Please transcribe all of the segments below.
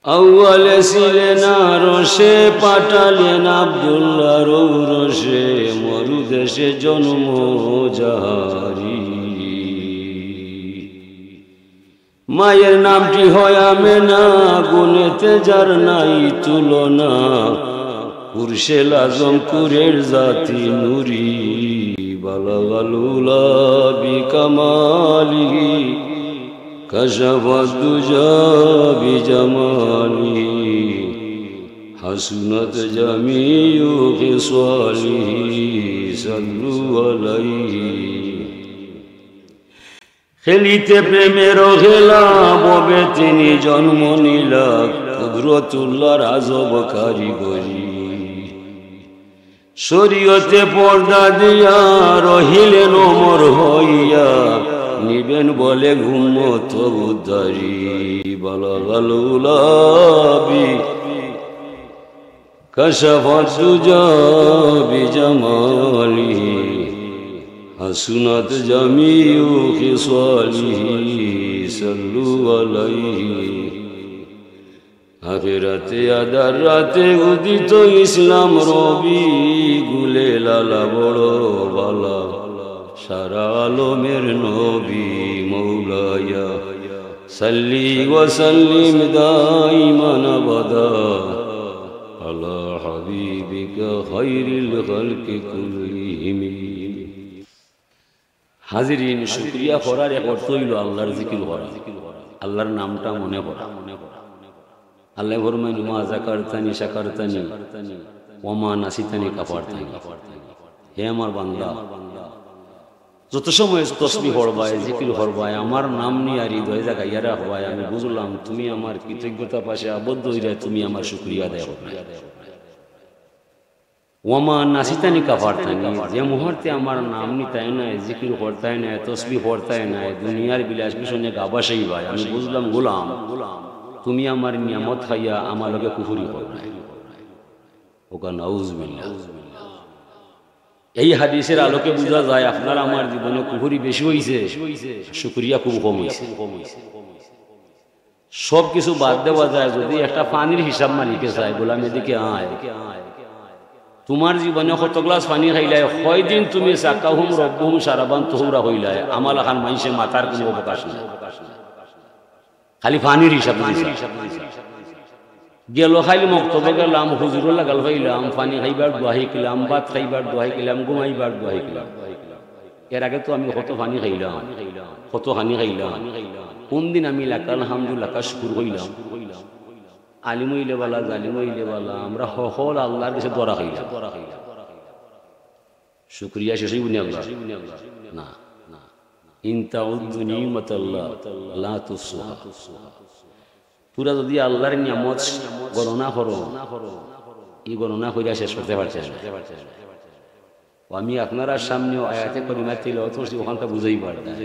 আউয়ালে ছিলেন রসে পাঠালেন আব্দুল্লাহর রসে মরু দেশে জন্ম যাহারি। মায়ের নামটি হয় আমেনা, গুনেতে যার নাই তুলনা, কুরশেল আজম কুরের জাতি নুরি, বালাগালুলা বিকামালিহি কাশাফাদ দুজা বিজামালিহি হাসুনাত জামিউ খিসালিহি সাল্লু আলাইহি। খেলিতে প্রেমের খেলা ববে তিনি জন্ম নিলা, কুদরতুল্লাহর আজব কারিগরি। শরীয়তে পর্দা দিয়া রহিলেন ওমর হইয়া, নিবেন বলে ঘুমত উদ্ধারি, বালাগালুলাবি কাশাফাদ দুজা বিজামালিহি হাসুনাত জামিউ খিসালিহি সাল্লু আলাইহি। আখিরাতে আদার রাতে উদিত ইসলাম রবি, গুলে লালা বড় বালা সারা আলমের নবী। মৌলায়া সাল্লি ওয়া সাল্লিম দাইমান আবাদা আলা হাবিবিকা খায়রিল খালকি কুল্লিহিম। হাজিরিন, শুকরিয়া করার এক অর্থ হইল আল্লাহর জিকির করা, আল্লাহর নামটা মনে করা। আল্লাহ ফরমায় মা যাকারতানি শাকারতানি ওয়া মা নাসিতানি কাফারতানি। হে আমার বান্দা, যত সময় তসবিহ পড়বায় জিকির করবায় আমার নাম নিয়ে আর হৃদয় জায়গায় রাখবায়, আমি বুঝলাম তুমি আমার কৃতজ্ঞতা পাশে আবদ্ধ হইলে তুমি আমার শুকরিয়া আদায় করবে। ওয়ামা নাসিতানি কাফারতানি, যে মুহূর্তে আমার নাম নিতাই নাই, জিকির করতাই নাই, তসবিহ পড়তাই নাই, দুনিয়ার বিলাস বিষয়ে গাবাসাই ভাই, আমি বুঝলাম গোলাম তুমি আমার নিয়ামত খাইয়া আমার লগে কুফরি করবে। ওকা নাউজুবিল্লাহ। এই হাদিসের আলোকে বোঝা যায় আপনার আমার জীবনে কুফরি বেশি হইছে, শুকরিয়া খুব কম হইছে। সব কিছু বাদ দেওয়া যায় যদি একটা পানির হিসাব মালিকে চায়, গোলাম এদিকে আয়, তোমার জীবনে কত গ্লাস পানি খাইলাই, কয়দিন তুমি সাকাহুম রব্বুহুম সারাবান তোমরা হইলাই, আমাল খান মাইসে মাথার কোনো অবকাশ নেই, খালি পানির হিসাব গেল। খাইলে মক্তবে গেলাম, হুজুরও লাগাল খাইলাম, পানি খাইবার দোয়া শিখলাম, ভাত খাইবার দোয়া শিখলাম, ঘুমাইবার দোয়া শিখলাম। এর আগে তো আমি কত পানি খাইলাম, কত হানি খাইলাম। কোন দিন আমি লাকা আলহামদুলিল্লাহ শুকুর হইলাম। আলিম হইলে বালা, জালিম হইলে বালা, আমরা সকল আল্লাহর কাছে দোয়া খাইলাম। শুকরিয়া শেষই বুনি আল্লাহ না। ইন তাউদ্দু নি'মাতাল্লাহ লা তুহসুহা। পুরা যদি আল্লাহর নিয়ামত গণনা করো, এই গণনা কইরা শেষ করতে পারছে না। আমি আপনারা সামনে আয়াতে কারিমা তিলাওয়াত করছি, ওখানটা বুঝাই পারতাম।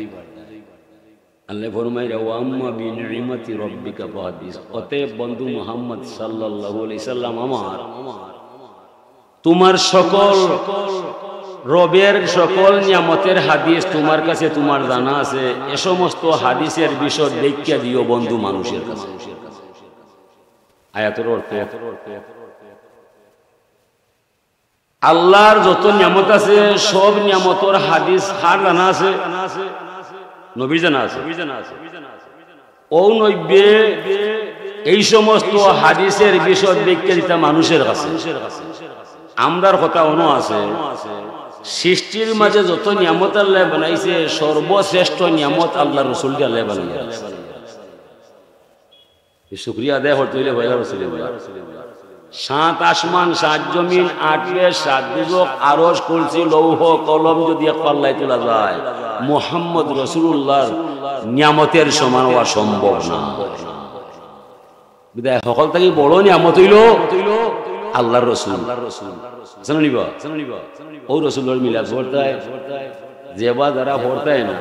আল্লাহ ফরমায় ওয়া আম্মা বিনি'মাতি রাব্বিকা ফাহাদিস। অতএব বন্ধু মুহাম্মদ সাল্লাল্লাহু আলাইহি সাল্লাম, আমার তোমার সকল রবের সকল নিয়ামতের হাদিস তোমার কাছে তোমার জানা আছে, এ সমস্ত হাদিসের বিষয় দেখিয়া দিও বন্ধু মানুষের কাছে। আয়াতের অর্থ আল্লাহর যত নিয়ামত আছে সব নিয়ামতের হাদিস কার জানা আছে? নবীর জানা আছে। ও নব্বে এই সমস্ত হাদিসের বিষয় দেখিয়া দিতা মানুষের কাছে। আমরার কথা অন্য আছে, সৃষ্টির মাঝে যত নিয়ামত আল্লাহ বানাইছে সর্বশ্রেষ্ঠ নিয়ামত আল্লাহ রসুল দিয়ে আল্লাহ বানাইছে। শুকরিয়া আদায় করতে হইলে ভাইয়া রাসূলুল্লাহ 7 আসমান 7 জমিন 8 বেশ 7 দুজক আরশ কুরসি লৌহ কলম যদি এক পাল্লায় তোলা যায়, মুহাম্মদ রাসূলুল্লাহর নিয়ামতের সমান হওয়া সম্ভব না। বিদায় সকল থেকে বড় নিয়ামত হইল আল্লাহর রাসূল। জানিবা ও রাসূলের মিলাদ পড়তায়, যেবা যারা পড়তায় না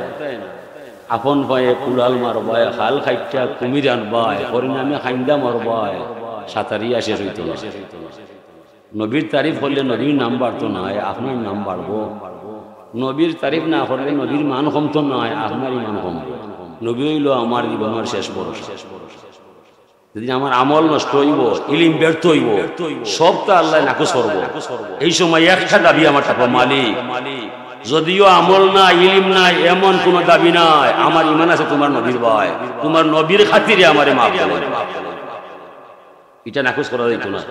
আপন পায়ে কুলাল মারবায়, খাল খাইটা কুমির আনবায়, হরিনামে খাইন্দা মারবায়, সাঁতারিয়া শেষ হইত না। নবীর তারিফ করলে নবীর নাম বাড়তো না, আপনার নাম বাড়বো। নবীর তারিফ না করলে নবীর মান কমতো না, আপনার মান কমবে। নবী হইল আমার জীবনের শেষ ভরসা। যদি আমার আমল নষ্ট হইব, ইলিম ব্যর্থ হইব, সব তো আল্লাহ নাকচ করব। এই সময় একটা দাবি আমার থাকবো, মালিক যদিও আমল নাই, ইলিম নাই, এমন কোন দাবি নাই, আমার ইমান আছে তোমার নবীর ভাই, তোমার নবীর খাতিরে আমারে মাফ করো। এটা নাকচ করা যাইতো না।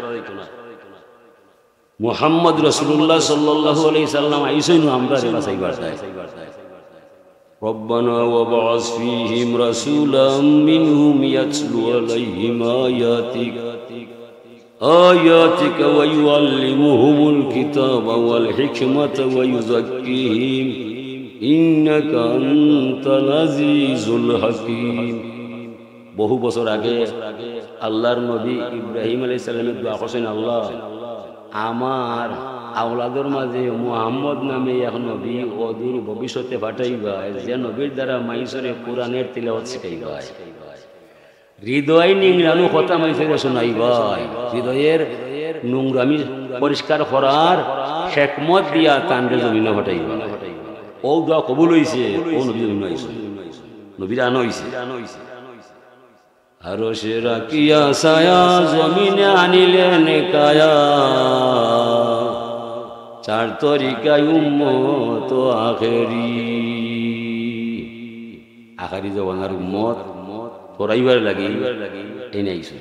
মুহাম্মদ রাসূলুল্লাহ সাল্লাল্লাহু আলাইহি সাল্লাম আইসইন আমরা রে বাসাইবার চাই। রব্বানা ওয়া বা'স ফীহিম রাসূলাম মিনহুম ইয়াতলু আলাইহিম আয়াতিকা ওয়া ইউআল্লিমুহুমুল কিতাবা ওয়াল হিকমাতা ওয়া ইউযাক্কিহিম ইন্নাকা আনতাল আজিজুল হাকীম। বহু বছর আগে আল্লাহর নবী ইব্রাহিম আলাইহিস সালামের দোয়া করছেন, আল্লাহ আমার আওলাদের মাঝে মুহাম্মদ নামে এক নবী অদূর ভবিষ্যতে পাঠাইবা, যে নবীর দ্বারা মাইসরে কোরআনের তিলাওয়াত শিখাইবা, হৃদয় নিংড়ানো কথা মাইসরে শোনাইবা, হৃদয়ের নোংরামি পরিষ্কার করার হিকমত দিয়া তানরে জমিনে পাঠাইবা। ও দোয়া কবুল হইছে, ও নবী জমিনে আইছে, নবীর আনো হইছে। আরশে রাখিয়া ছায়া জমিনে আনিলেন কায়া, চার তরিকায় উম্মত আখেরি। আখারি জবানার উম্মত পড়াইবার লাগি এই নাইছো।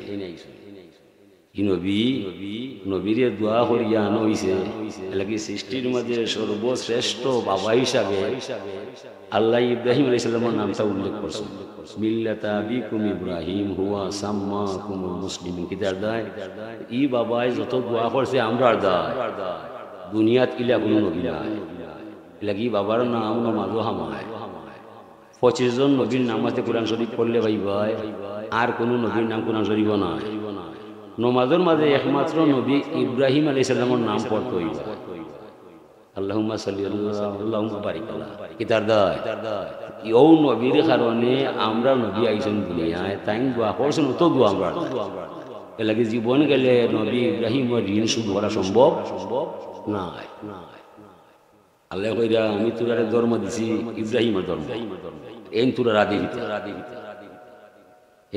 ই নবী নবীরে দোয়া করিয়া আনো হইছে, লাগি সৃষ্টির মাঝে সর্বশ্রেষ্ঠ বাবা হিসাবে আল্লাহ ইব্রাহিম আলাইহিস সালামের নামটা উল্লেখ করছেন। মিল্লাতা আবিকুম ইব্রাহিম হুয়া সাম্মাকুমুল মুসলিমিন। কিদার দায় ই বাবাই যত দোয়া করছে আমরা দায়, দুনিয়াত ইলা কোনো নবী নাই, লাগি বাবার নাম নমাজও হামায়। 25 জন নবীর নাম আছে কোরআন শরীফ পড়লে ভাই ভাই, আর কোনো নবীর নাম কোরআন শরীফ নাই। নমাজের মাঝে একমাত্র নবী ইব্রাহিম আলাইহিস সালামের নাম পড়তে হইবা। আল্লাহুম্মা সাল্লি আল্লাহুম্মা বারিক আলা। কিদার দায় ইও নবীর কারণে আমরা নবী আইছেন দুনিয়ায়, তাই দোয়া করছেন, তো দোয়া আমরা এর লাগে জীবন গেলে নবী ইব্রাহিমের ঋণ শোধ করা সম্ভব নাই। আল্লাহ কইরা আমি তোর ধর্ম দিছি ইব্রাহিমের ধর্ম, এন তোর আদি পিতা,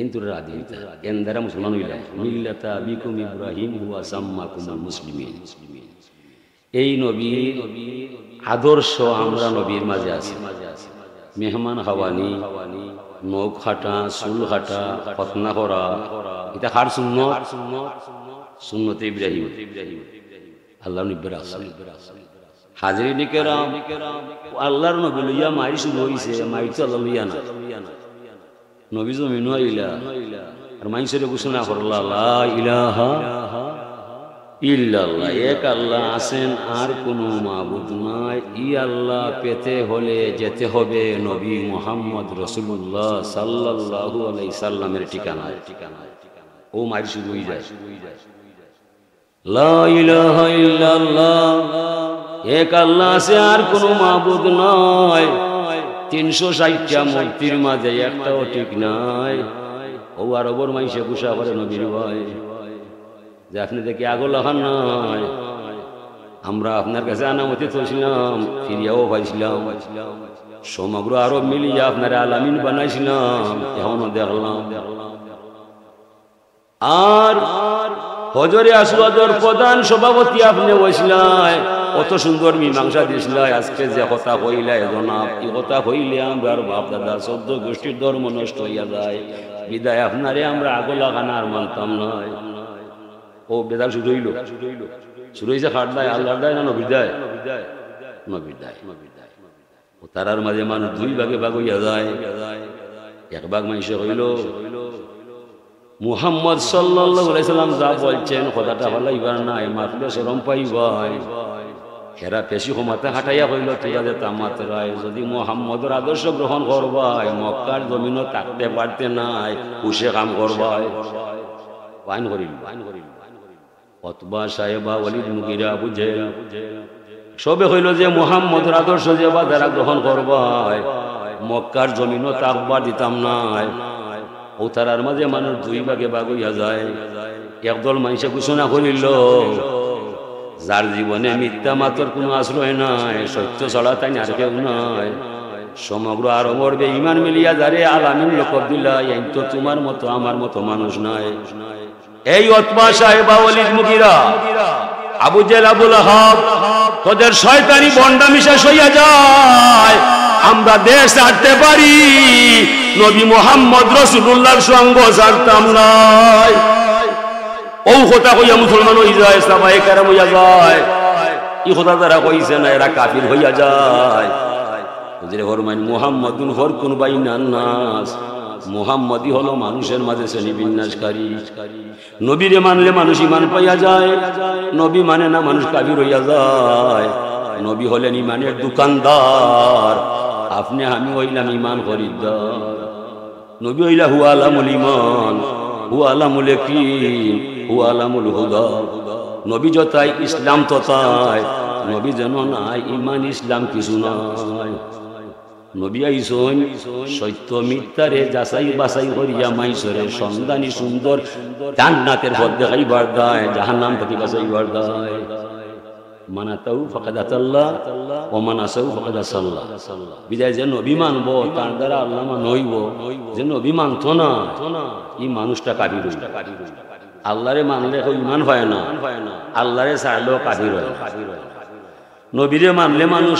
এন তোর আদি পিতা, এন দ্বারা মুসলমান হইলা। মিল্লাতা আবিকুম ইব্রাহিম হুয়া সাম্মাকুমুল মুসলিমিন। এই নবী আদর্শ আমরা নবীর মাঝে আছি। মেহমান খাওয়ানি, নখ হাঁটা, চুল হাঁটা, খতনা করা, এটা কার সুন্নত? সুন্নতে ইব্রাহিম। আল্লাহ নবীর আসল হাজিরিন কেরাম, আল্লাহর নবী লইয়া মাই শুরু হইছে, মাই তো আল্লাহ লইয়া না। নবী জমিন আইলা আর মাইসের ঘোষণা করলা লা ইলাহা ইল্লাল্লাহ, এক আল্লাহ আছেন, আর কোনো মাবুদ নাই। ই আল্লাহ পেতে হলে যেতে হবে নবী মুহাম্মদ রাসূলুল্লাহ সাল্লাল্লাহু আলাইহি সাল্লামের ঠিকানায়। ও মাই শুরু হই যায় লা ইলাহা ইল্লাল্লাহ, এক আল্লাহ আছে, আর কোনো মাবুদ নাই। 360টা মূর্তির মাঝে একটাও ঠিক নাই। ও আরবর মাইসে গুসা করে নবীর ভাই যে আপনি দেখি আগল লাগান নাই, আমরা আপনার কাছে আনামতি চলছিলাম, ফিরিয়াও পাইছিলাম, সমগ্র আরব মিলিয়ে আপনার আলামিন বানাইছিলাম, এখনো দেখলাম। আর হজরে আসওয়াদের প্রধান সভাপতি আপনি বসলাই, কত সুন্দর মীমাংসা দিয়েছিলাই। আজকে যে কথা কইলা জনাব, এই কথা কইলে আমরা বাপ দাদা 14 গোষ্ঠীর ধর্ম নষ্ট হইয়া যায়। বিদায় আপনারে আমরা আগল লাগানা আর মানতাম নয়। ও বেদাল শুরু হইল, শুরু হয়েছে খাট দায়, আল্লাহর দায় না নবীর দায়? নবীর দায়। ও তারার মাঝে মানুষ দুই ভাগে ভাগ হইয়া যায়। এক ভাগ মানুষে হইল মুহাম্মদ সাল্লাল্লাহু আলাইহি সাল্লাম যা বলছেন কথাটা হলাইবার নাই, মাতলে শরম পাইবাই। এরা পেশি ক্ষমতা হাঁটাইয়া হইল ঠিক আছে তামাত্রায়, যদি মুহাম্মদের আদর্শ গ্রহণ করবাই মক্কার জমিনও থাকতে পারতে নাই, কুশে কাম করবাই। ওয়াইন করিল অতবা সাহেবা ওয়ালিদ মুগিরা আবু জেহেল সবে হইল যে মুহাম্মদের আদর্শ যে বা যারা গ্রহণ করবাই মক্কার জমিনও থাকবার দিতাম নাই। ও তারার মাঝে মানুষ দুই ভাগে ভাগ হইয়া যায়। একদল মানুষে ঘোষণা করিল যার জীবনে মিথ্যা মাতর কোনো আশ্রয় নাই, সত্য ছড়া তাই আর কেউ নাই, সমগ্র আরবের বেঈমান মিলিয়া যারে আলামিন লকব দিলা এই তো তোমার মতো আমার মতো মানুষ নয়। এই উতবা সাহেব ওয়ালিদ মুগিরা আবু জেল আবুল আহাব তোদের শয়তানি বন্ডামি শেষ হইয়া যায়, আমরা দেশ ছাড়তে পারি, নবী মুহাম্মদ রাসূলুল্লাহর সঙ্গ ছাড়তাম না। ও কথা কইয়া মুসলমান হয়ে যায়, সাহাবায়ে কেরাম হইয়া যায়, এই কথা যারা কইছে না এরা কাফির হইয়া যায়। হুজুরে ফরমান মুহাম্মাদুন ফারকুন বাইনান নাস, মুহাম্মাদই হলো মানুষের মাঝে শ্রেণী বিন্যাসকারী। নবীরে মানলে মানুষ ঈমান পাইয়া যায়, নবী মানে না মানুষ কাফির হইয়া যায়। নবী হলেন ঈমানের দোকানদার, আপনি আমি হইলাম ঈমান খরিদ্দার। নবী হইলা হুয়া আলামুল ঈমান, হুয়া আলামুল ইয়াকিন, হুয়া আলামুল হুদা। নবী যতাই ইসলাম ততাই, নবী যেন নাই ঈমান ইসলাম কিছু নাই। নবী আইসন সত্য মিথ্যারে যাচাই বাছাই করিয়া মাইসরে সন্ধানী সুন্দর জান্নাতের পথ দেখাইবার দায়, জাহান্নাম থেকে বাঁচাইবার দায়। মানাতাউ ফাকাদ আতাল্লাহ ওয়া মানাসাউ ফাকাদ আসাল্লাহ। বিদায় যে নবী মানবো তার দ্বারা আল্লাহ নইব, যে নবী মানতো না এই মানুষটা কাফির হইল। আল্লাহরে মানলে ঈমান হয় না, আল্লাহরে ছাড়লেও কাফির হয়। নবীরে মানলে মানুষ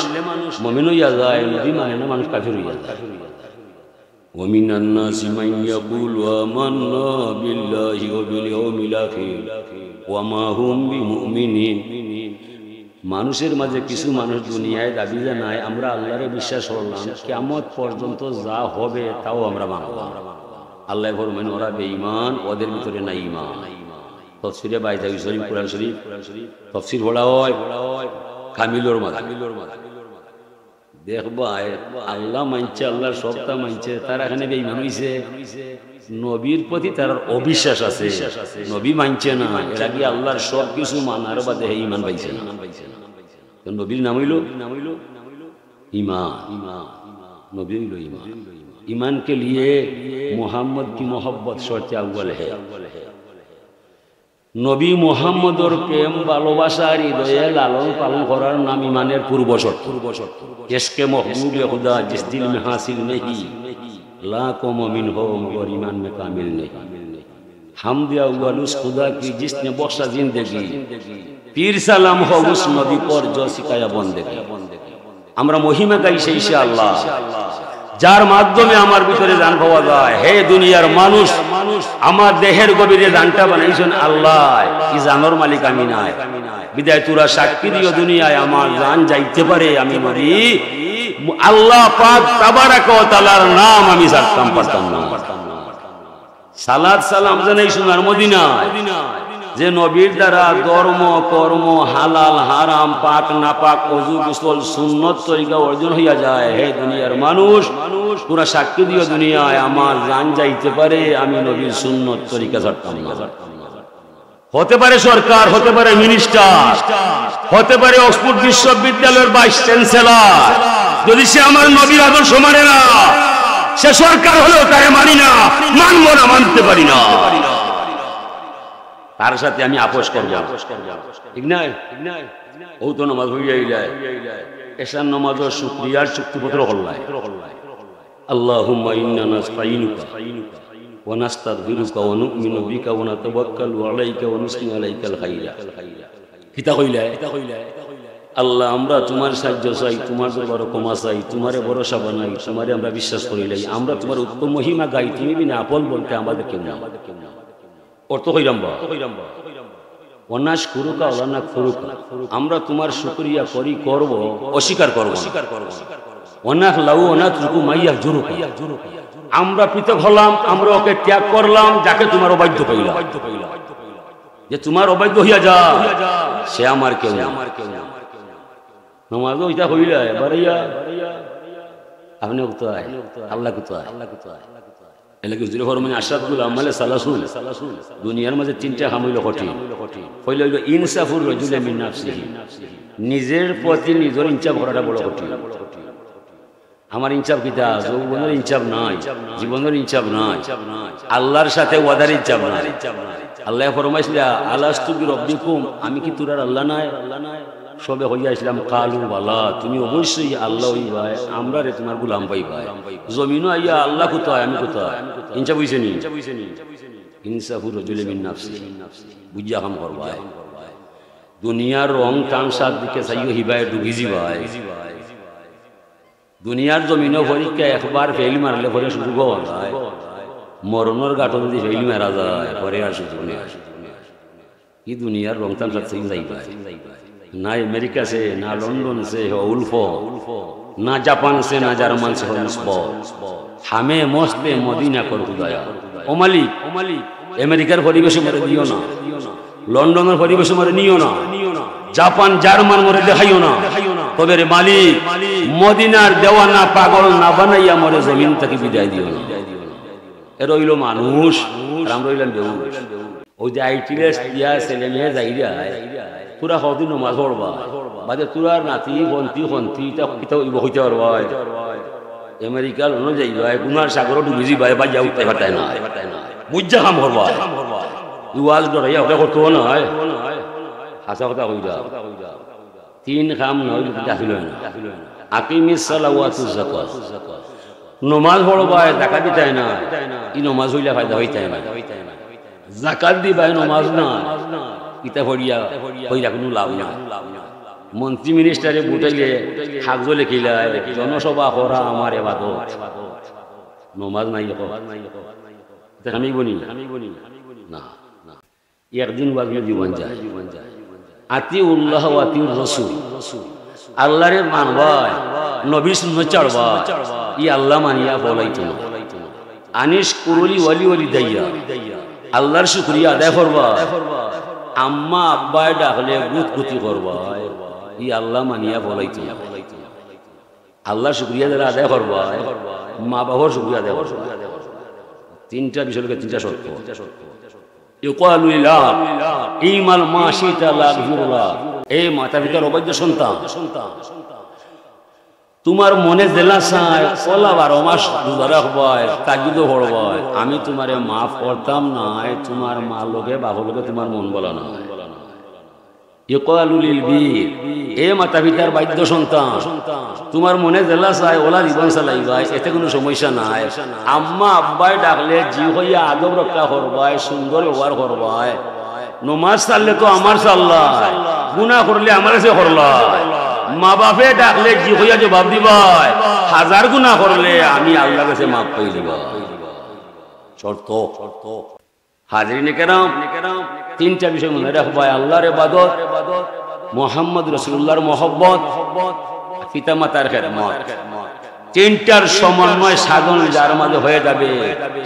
মুমিন হইয়া যায়, নবী মানে না মানুষ কাফির হইয়া যায়। ওয়া মিনান নাসি মান ইয়াকুলু আমান্না বিল্লাহি ওয়া বিল ইয়াউমিল আখির ওয়া মা হুম বিমুমিনিন। মানুষের মাঝে কিছু মানুষ দুনিয়ায় দাবি জানায় আমরা আল্লাহরে বিশ্বাস করলাম, কিয়ামত পর্যন্ত যা হবে তাও আমরা মানব। আল্লাহ ফরমান ওরা বেঈমান, ওদের ভিতরে নাই ঈমান। তাফসীরে বাইজাউই শরীফ, কুরআন শরীফ তাফসীর পড়া হয় কামিলুর মাঝে। দেখবা আল্লাহ মানছে, আল্লাহর সত্তা মানছে, তারা এখানে বেঈমান হইছে। নবীর প্রতি তার অবিশ্বাস আছে, নবী মানছে না, এরা কি আল্লাহর সব কিছু মানার বাদে ঈমান পাইছে না। নবীর নাম হইল ঈমান, নবী হইল ঈমান। ঈমান के लिए मोहम्मद की मोहब्बत शर्त अव्वल है। নবী মুহাম্মদর প্রেম ভালোবাসার হৃদয়ে লালন পালন করার নাম ঈমানের পূর্ব শর্ত। ইশকে महबूब खुदा जिस दिल में हासिल नहीं लाखों मोमिन हो मगर ईमान में कामिल नहीं। हमद अव्वल उस खुदा की जिसने बख्शा जिंदगी, पीर सलाम हो उस नबी पर जो सिखाया बंदगी। আমরা মহিমা গাই সেই সে আল্লাহ যার মাধ্যমে আমার ভিতরে জান পাওয়া যায়। হে দুনিয়ার মানুষ, আমার দেহের গভীরে জানটা বানাইছেন আল্লাহ, কি জানোর মালিক আমি নাই। বিদায় তোরা সাক্ষী দিও দুনিয়ায় আমার জান যাইতে পারে, আমি নবী আল্লাহ পাক তাবারাক ওয়া তাআলার নাম আমি জানতাম পারতাম না। সালাত সালাম জানাই সোনার মদিনায়, যে নবীর দ্বারা ধর্ম কর্ম হালাল হারাম পাক না পাক ওযু গোসল সুন্নত তরিকা অর্জন হইয়া যায়। হে দুনিয়ার মানুষ, পুরা সাক্ষী দিও দুনিয়ায় আমার জান যাইতে পারে, আমি নবীর সুন্নত তরিকা ছাড়তাম না। হতে পারে সরকার, হতে পারে মিনিস্টার, হতে পারে অক্সফোর্ড বিশ্ববিদ্যালয়ের ভাইস চ্যান্সেলর, যদি সে আমার নবীর আদর্শ মানে না, সে সরকার হলেও তারে মানি না, মানবো না, মানতে পারি না, তার সাথে আমি আপোষ করব। ঠিক নাই? ও তো নামাজ হইয়া যায়, এশার নামাজ শুকরিয়ার চুক্তিপত্র হল্লায়। আল্লাহুম্মা ইন্না নাস্তাইনুকা ওয়া নাস্তাগফিরুকা ওয়া নু'মিনু বিকা ওয়া নাতাওয়াক্কালু আলাইকা ওয়া নুসনি আলাইকাল খাইরা। কিতা কইলায়? আল্লাহ আমরা তোমার সাহায্য চাই, তোমার দরবারে ক্ষমা চাই, তোমারে ভরসা বানাই, তোমারে আমরা বিশ্বাস করিলাই, আমরা তোমার উত্তম মহিমা গাই, তুমি বিনা আপন বলতে আমাদের কেউ না। অর্থ কইরাম বা অনাশ কুরুকা ওলানা ফুরুকা, আমরা তোমার শুকরিয়া করি, করব, অস্বীকার করব। অনাখ লাউ অনাথ রুকু মাইয়া জুরুকা, আমরা পৃথক হলাম, আমরা ওকে ত্যাগ করলাম যাকে তোমার অবাধ্য পাইলাম। যে তোমার অবাধ্য হইয়া যা সে আমার কেউ না। নমাজ ওইটা হইলা বাড়াইয়া আপনি কোথায়, আল্লাহ কোথায়? এলাকি হুজুরে ফরমান আশরাফুল আমালে সালাসুল। দুনিয়ার মাঝে তিনটা কাম হইল কঠিন। হইল ইনসাফুর রাজুলি মিন নাফসিহি, নিজের প্রতি নিজের ইনসাফ করাটা বড় কঠিন। আমার ইনসাফ কিতা? যৌবনের ইনসাফ নাই, জীবনের ইনসাফ নাই, আল্লাহর সাথে ওয়াদার ইনসাফ নাই। আল্লাহ ফরমাইছিল আলাস্তু বিরব্বিকুম, আমি কি তোর আল্লাহ নাই? সবে হইয়া আসলাম কালু বালা তুমি অবশ্যই আল্লাহ ভাই আমরা রে তোমার গুলাম পাই ভাই জমিনও আইয়া আল্লাহ কোথায় আমি কোথায় ইনসা বুঝছে নি ইনসাফুর রজুল মিন নাফসি বুঝিয়া কাম করবা দুনিয়ার রং তামসার দিকে চাইও হিবায় ডুবিজি ভাই দুনিয়ার জমিনও পরীক্ষা একবার ফেল মারলে পরে সুযোগ হয় মরণের গাঁটো যদি ফেল মারা যায় পরে আর সুযোগ নেই কি দুনিয়ার রং তামসার চাই যাইবা না আমেরিকা से ना लंदन से हो उल्फो ना जापान से ना जर्मन से हो मुस्बो हमें मस्ते मदीना कर खुदाया ओ मालिक আমেরিকার পরিবেশে মরে দিও না লন্ডনের পরিবেশে মরে নিও না জাপান জার্মান মরে দেখাইও না তবে রে মালিক মদিনার দেওয়ানা পাগল না বানাইয়া মরে জমিন থেকে বিদায় দিও না এ রইল মানুষ আর আমরা রইলাম দেউ ওই যে আইটিএস দিয়া ছেলে মেয়ে যাইরা তোরা কদিন নমাজ পড়বা বাদে তোরার নাতি হন্তি হইতে পারবা আমেরিকার অনুযায়ী গুনার সাগর ডুবি যাই বা যা উঠতে পারতায় না বুঝা কাম করবা ওয়াজ ডরাইয়া ওটা করতে না হাসা কথা কইরা তিন কাম নয় দাখিল হয় না আকিমিস সালাত ওয়া যাকাত নমাজ পড়বা যাকাত দিতাই না ই নমাজ হইলা ফায়দা হইতাই না যাকাত দিবাই নমাজ না ইতা পড়িয়া কইরা কোনো লাভ না মন্ত্রী মিনিস্টারে বুটাইলে কাগজ লিখিলায় জনসভা করা আমার ইবাদত নমাজ নাই আমি বনি না একদিন বাজলে জীবন যায় আতিউল্লাহ ওয়া আতিউর রাসূল আল্লাহরে মানবা নবী সুন্নাত চড়বা ই আল্লাহ মানিয়া বলাইতো না আনিশ কুরুলি ওয়ালি দাইয়া আল্লাহর শুকরিয়া আদায় করবা আম্মা আব্বায় ডাকলে গুতগুতি করবা ই আল্লাহ মানিয়া বলাইতো না আল্লাহর শুকরিয়া যারা আদায় করবা মা বাবার শুকরিয়া আদায় করবা তিনটা বিষয় তিনটা শর্ত ইউকালু লিল্লাহ ইমাল মা শিতা লা গফিরুল্লাহ এই মাতা পিতার অবৈধ সন্তান তোমার মনে জেলা চায় ওলা 12 মাস রোজা রাখবাই তাজুদ পড়বাই আমি তোমারে মাফ করতাম না তোমার মা লোকে বাবা লোকে তোমার মন বলা না ইউকালু লিল বীর এই মাতা পিতার বাধ্য সন্তান তোমার মনে জেলা চায় ওলা জীবন চালাইবাই এতে কোনো সমস্যা নাই আম্মা আব্বাই ডাকলে জি হইয়া আদব রক্ষা করবাই সুন্দর ব্যবহার করবাই নমাজ চাললে তো আমার চাল্লাই গুনাহ করলে আমার কাছে করলাই মা বাপে ডাকলে জি হইয়া জবাব দিবাই হাজার গুনাহ করলে আমি আল্লাহর কাছে মাফ পাই দিবা শর্ত হাজরিনে কেরাম তিনটা বিষয় মনে রাখবাই আল্লাহর ইবাদত মুহাম্মদ রাসূলুল্লাহর মহব্বত পিতামাতার খেদমত তিনটার সমন্বয় সাধন যার মাঝে হয়ে যাবে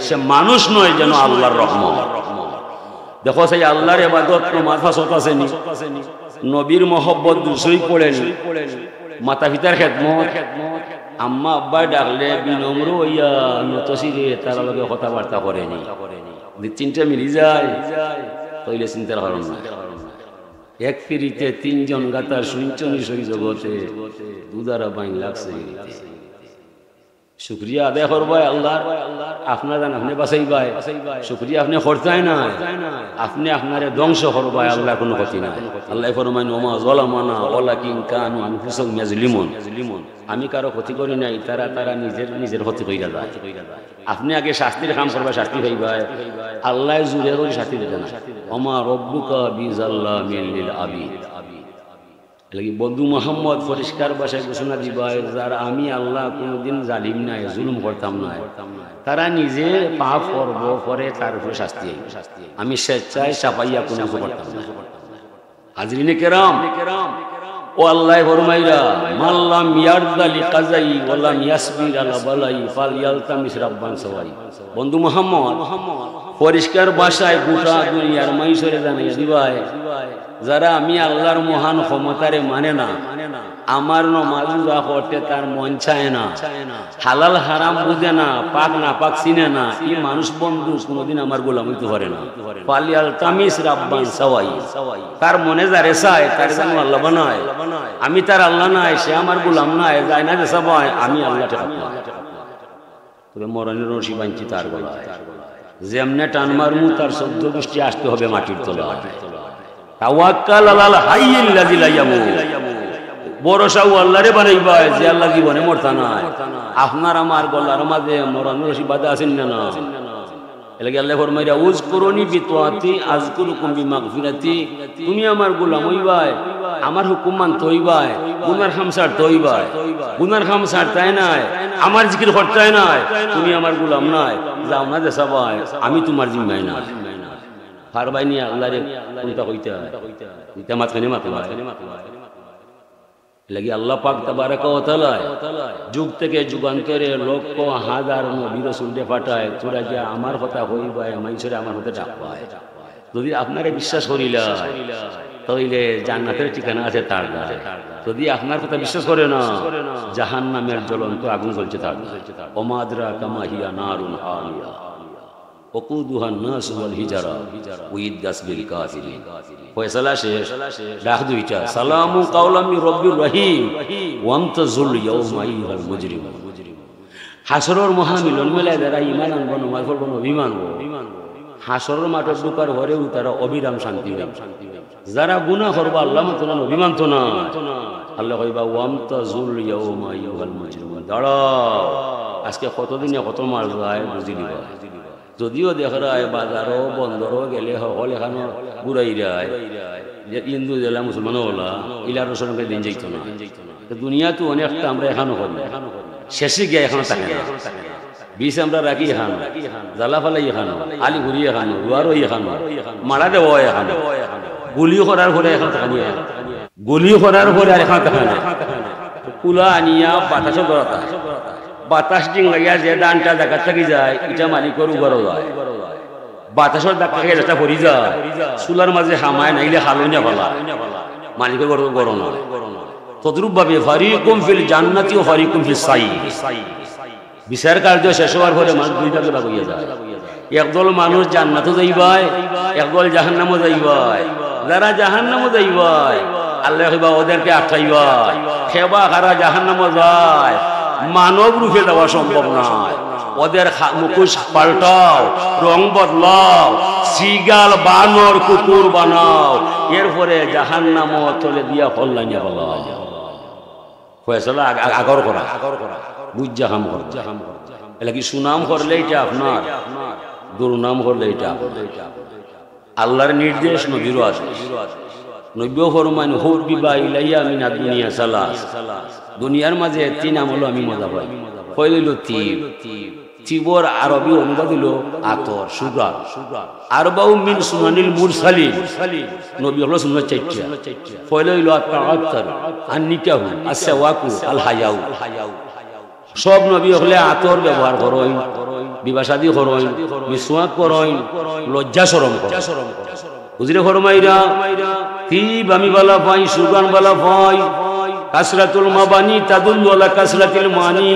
সে মানুষ নয় যেন আল্লাহর রহমত দেখো সেই আল্লাহর ইবাদত মাথাসত আছে নি নবীর মহব্বত দুসই পড়েনি মাতা পিতার খেদমত আম্মা আব্বা ডাকলে বিনম্র হইয়া নতশিরে তার লগে কথাবার্তা করেনি তিনটা মিলি যায় তাইলে চিন্তার কারণ না এক ফিরিতে তিনজন গাতার শুনছনি সই জগতে দুদারা বাইন লাগছে শুকরিয়া আদায় করবাই আল্লাহ আপনার জান আপনি বাঁচাইবাই শুকরিয়া আপনি করতেই না আপনি আপনারে ধ্বংস করবাই আল্লাহ কোনো ক্ষতি না আল্লাহ ফরমায় ওমা যালামানা ওয়ালাকিন কানু আনফুসাহুম ইয়াজলিমুন আমি কারো ক্ষতি করি নাই তারা নিজের ক্ষতি কইরা যায় আপনি আগে শাস্তির কাম করবা শাস্তি পাইবাই আল্লাহ জুড়ে করে শাস্তি দেন না ওমা রব্বুকা বিজাল্লামিল লিল আবিদ লাগি বন্ধু মোহাম্মদ পরিষ্কার ভাষায় ঘোষণা দিবাই যারা আমি আল্লাহ কোনোদিন জালিম নাই জুলুম করতাম না তারা নিজে পাপ করব পরে তার উপরে শাস্তি আমি স্বেচ্ছায় সাফাইয়া কোনো করতাম না হাজরিনে কেরাম ও আল্লাহ ফরমাইরা মাল্লাম ইয়ারদা লিকাজাই ওয়ালাম ইয়াসবির আলা বালাই ফালইয়ালতামিস রাব্বান সাওয়াই বন্ধু মোহাম্মদ পরিষ্কার ভাষায় গোটা দুনিয়ার মাইসরে জানাইয়া দিবাই যারা আমি আল্লাহর মহান ক্ষমতারে মানে না আমার নামাজ রোজা করতে তার মন চায় না হালাল হারাম বুঝে না পাক না পাক চিনে না এই মানুষ বন্ধু কোনোদিন আমার গোলাম হইতে পারে না ফালইয়ালতামিস রাব্বান সাওয়াই তার মনে যারে চায় তার যেন আল্লাহ বানায় আমি তার আল্লাহ নাই সে আমার গোলাম নাই যায় না যে সবাই আমি আল্লাহ তবে মরণের রশি বাঁধছি তার গলায় যেমনে টান মারমু তার 14 গোষ্ঠী আসতে হবে মাটির তলায় তাওয়াক্কাল আলাল হাইয়িল লাযী লা ইয়ামুত ভরসাও আল্লাহরে বানাইবা যে আল্লাহ জীবনে মরতা নাই আপনার আমার গলার মাঝে মরানোর রশি বাঁধা আছেন না না এলাকি আল্লাহ ফরমাইরা উযকুরুনি বিতাআতি আযকুরুকুম বিমাগফিরাতি তুমি আমার গোলাম হইবাই আমার হুকুম মানতে হইবাই গুনার খাম ছাড়তে হইবাই গুনার খাম ছাড়তাই নাই আমার জিকির করতাই নাই তুমি আমার গোলাম নাই যাও না দেশা ভাই আমি তোমার জিম্মাই না ফারবাই নিয়ে আল্লাহরে কোনটা কইতে হয় এটা মাঝখানে লাগি আল্লাহ পাক তাবারাকা ওয়া তাআলা যুগ থেকে যুগান্তরে লক্ষ হাজার নবী রাসূলকে পাঠায় তোরা যে আমার কথা কইবাই মানুষের আমার কথা ডাকবাই যদি আপনারে বিশ্বাস করিলা তাইলে জান্নাতের ঠিকানা আছে তার কাছে যদি আপনার কথা বিশ্বাস করে না জাহান্নামের জ্বলন্ত আগুন জ্বলছে তার ওমা আদরাকা মা হিয়া নারুন হামিয়া ওকুদুহা নাস ওয়াল হিজারা উইদ্দাস বিল কাফিরিন ফয়সালা শেষ ডাক দুইটা সালামু কাওলাম মির রাব্বির রহিম ওয়ামতাজুল ইয়াউমা আইয়ুহাল মুজরিমুন হাসরের মহামিলন মেলায় যারা ঈমান আনবো নামাজ পড়বো অভিমান হাসরের মাঠে ঢুকার ঘরে তারা অবিরাম শান্তি হবে যারা গুনাহ করবে আল্লাহ মত না অভিমান তো না আল্লাহ কইবা ওয়ামতাজুল ইয়াউমা আইয়ুহাল মুজরিমুন দাঁড়াও আজকে কতদিনে কত মাল যায় বুঝি দিবা যদিও দেখা যায় বাজারও বন্দরও গেলে সকল এখানো ঘুরাই যায় যে হিন্দু জেলা মুসলমানও হলা ইলার সঙ্গে দিন যাইতো না দুনিয়া তো অনেকটা আমরা এখানো করি শেষে গিয়ে এখানো থাকে না বিষ আমরা রাখি এখানো জ্বালা ফালাই এখানো আলি ঘুরি এখানো রুয়ারও এখানো মারা দেব এখানো গুলি করার পরে এখন থাকি গুলি করার পরে আর এখানে থাকে না কুলা আনিয়া বাতাসও দরকার বাতাস ডিং লাগিয়া যে ডানটা দেখা থাকি যায় এটা মালিকের উপরও যায় বাতাসের দেখা যেটা পড়ি যায় চুলার মাঝে হামায় নাইলে হালো না ভালা মালিকের গরম হয় তদ্রুপ ভাবে ফারিকুম ফিল জান্নাতি ওয়া ফারিকুম ফিস সাই বিচার কার্য শেষ হওয়ার পরে মানুষ দুই ভাগে ভাগ হইয়া যায় একদল মানুষ জান্নাতও যাইবাই একদল জাহান্নামও যাইবাই যারা জাহান্নামও যাইবাই আল্লাহ কইবা ওদেরকে আটকাইবা খেবা খারা জাহান্নামও যায় মানব রূপে দেওয়া সম্ভব নয় ওদের মুখোশ পাল্টাও রং বদলাও সিগাল বানর কুকুর বানাও এরপরে জাহান্নাম তলে দিয়া ফল্লাইয়া বলা ফয়সালা আগর করা বুঝা হাম কর এটা কি সুনাম করলে এটা আপনার দুর্নাম করলে এটা আল্লাহর নির্দেশ নবীর আছে নবীও ফরমান হুব্বিবা ইলাইয়া মিনাদ দুনিয়া সালাস দুনিয়ার মাঝে তিন আমল আমি মজা পাই কইল তিব তিবর আরবি অনুবাদ হলো আতর সুগার আরবাউ মিন সুনানিল মুরসালিন নবী হলো সুন্নাত চাইটা কইল হলো আতর আননিকাহু আসওয়াকু আল হায়াউ সব নবী হলে আতর ব্যবহার করেন বিবাসাদি করেন মিসওয়াক করেন লজ্জা শরম করেন বুঝলে ফরমাইরা তিব আমি বালা পাই সুগান বালা পাই কাসরাতুল মাবানি তাদুল্লু আলা কাসরাতিল মানি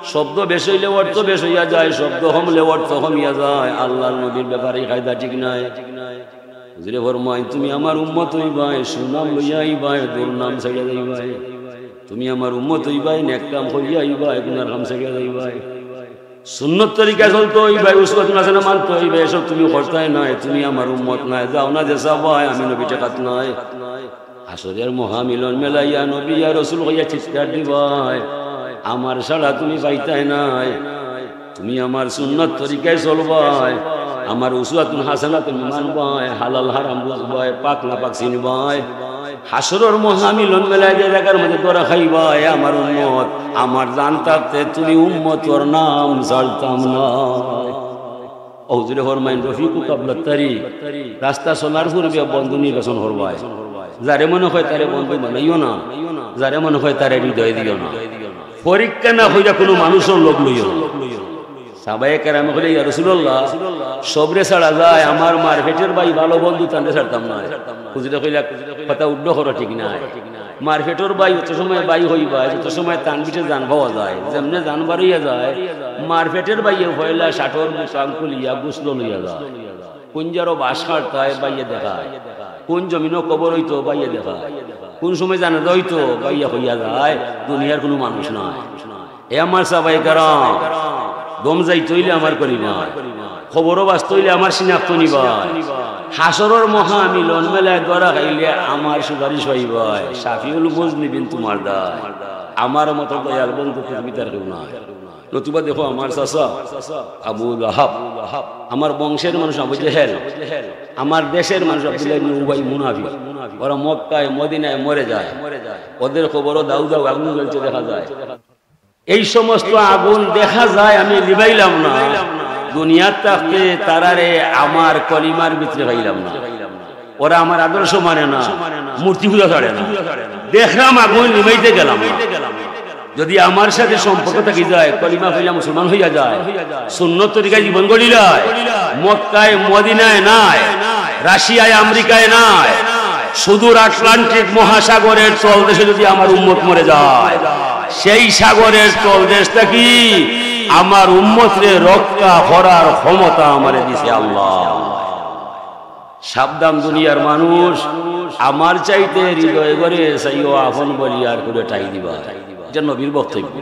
শব্দ বেশ হইলে অর্থ বেশ হইয়া যায় শব্দ কমলে অর্থ কমিয়া যায় আল্লাহর নবীর ব্যাপারে কায়দা ঠিক নাই বুঝলে ফরমাই তুমি আমার উম্মত হইবাই সুনাম লইয়া আইবাই দুর্নাম ছাইড়া যাইবাই তুমি আমার উম্মত হইবাই নেক কাম করিয়া আইবাই গুনার কাম ছাইড়া যাইবাই সুন্নত তরিকা চলতে হইবাই উসওয়াতুন হাসানা মানতে হইবে এসব তুমি করতাই নাই তুমি আমার উম্মত নাই যাও না যে সবাই আমি নবী টাকাত নাই হাসরের মহামিলন মেলাইয়া নবী ইয়া রাসূল হইয়া চিৎকার দিবাই আমার ছাড়া তুমি পাইতাই নাই তুমি আমার সুন্নত তরিকায় চলবাই আমার উসওয়াতুন হাসানা তুমি মানবাই হালাল হারাম বুঝবাই পাক না পাক চিনবাই হাসরের মহামিলন মেলায় যে জায়গার মধ্যে তোরা খাইবাই আমার উম্মত আমার জানতাতে তুমি উম্মতর নাম জানতাম না হুজুরে ফরমাইন রফিকু কাবলা তারিক রাস্তা চলার পূর্বে বন্ধু নির্বাচন করবাই যারে মনে হয় তারে বন্ধু বানাইও না যারে মনে হয় তারে হৃদয় দিও না পরীক্ষা না হইয়া কোনো মানুষের লোক লইও না সাহাবায়ে কেরাম বলে ইয়া রাসূলুল্লাহ সবরে ছাড়া যায় আমার মারফেটের ভাই ভালো বন্ধু তান্ডে ছাড়তাম না হুজুরে কইলা কথা উড্ড করো ঠিক না মারফেটের ভাই যত সময় ভাই হইবা যত সময় তান বিটে জান পাওয়া যায় যেমনে জান বাড়িয়া যায় মারফেটের ভাইয়ে হইলা 60 মুসাং কুলিয়া গুসল লইয়া যায় কোন যারো বাস কাটতায় ভাইয়ে দেখায় কোন জমিনও কবর হইতো ভাইয়ে দেখায় কোন সময় জানা হইতো ভাইয়া হইয়া যায় দুনিয়ার কোনো মানুষ নাই এ আমার সাহাবায়ে কেরাম দম যাই তৈলে আমার পরিবার খবরও বাস্ত হইলে আমার সিনাক্ত নিবা হাসরের মহা মিলন মেলায় দরা খাইলে আমার সুপারিশ হইবাই শাফিউল মুজনিবিন তোমার দায় আমার মতো দয়াল বন্ধু পৃথিবীতে কেউ নাই নতুবা দেখো আমার চাচা আবু লাহাব আমার বংশের মানুষ আবু জেহেল আমার দেশের মানুষ আব্দুল্লাহ ইবনে উবাই মুনাফিক ওরা মক্কায় মদিনায় মরে যায় ওদের খবরও দাউ দাউ আগুন জ্বলছে দেখা যায় এই সমস্ত আগুন দেখা যায় আমি নিভাইলাম না দুনিয়ার থাকতে তারারে আমার কলিমার ভিতরে পাইলাম না ওরা আমার আদর্শ মানে না মূর্তি পূজা করে না দেখলাম আগুন নিভাইতে গেলাম যদি আমার সাথে সম্পর্ক থাকি যায় কলিমা হইলা মুসলমান হইয়া যায় সুন্নত তরিকায় জীবন গড়িলায় মক্কায় মদিনায় নাই রাশিয়ায় আমেরিকায় নাই সুদূর আটলান্টিক মহাসাগরের তলদেশে যদি আমার উম্মত মরে যায় সেই সাগরের তলদেশটা কি আমার উম্মতরে রক্ষা করার ক্ষমতা আমারে দিছে আল্লাহ সাবধান দুনিয়ার মানুষ আমার চাইতে হৃদয় করে সাইও আপন বলি আর করে টাই দিবা এটা নবীর বক্তব্য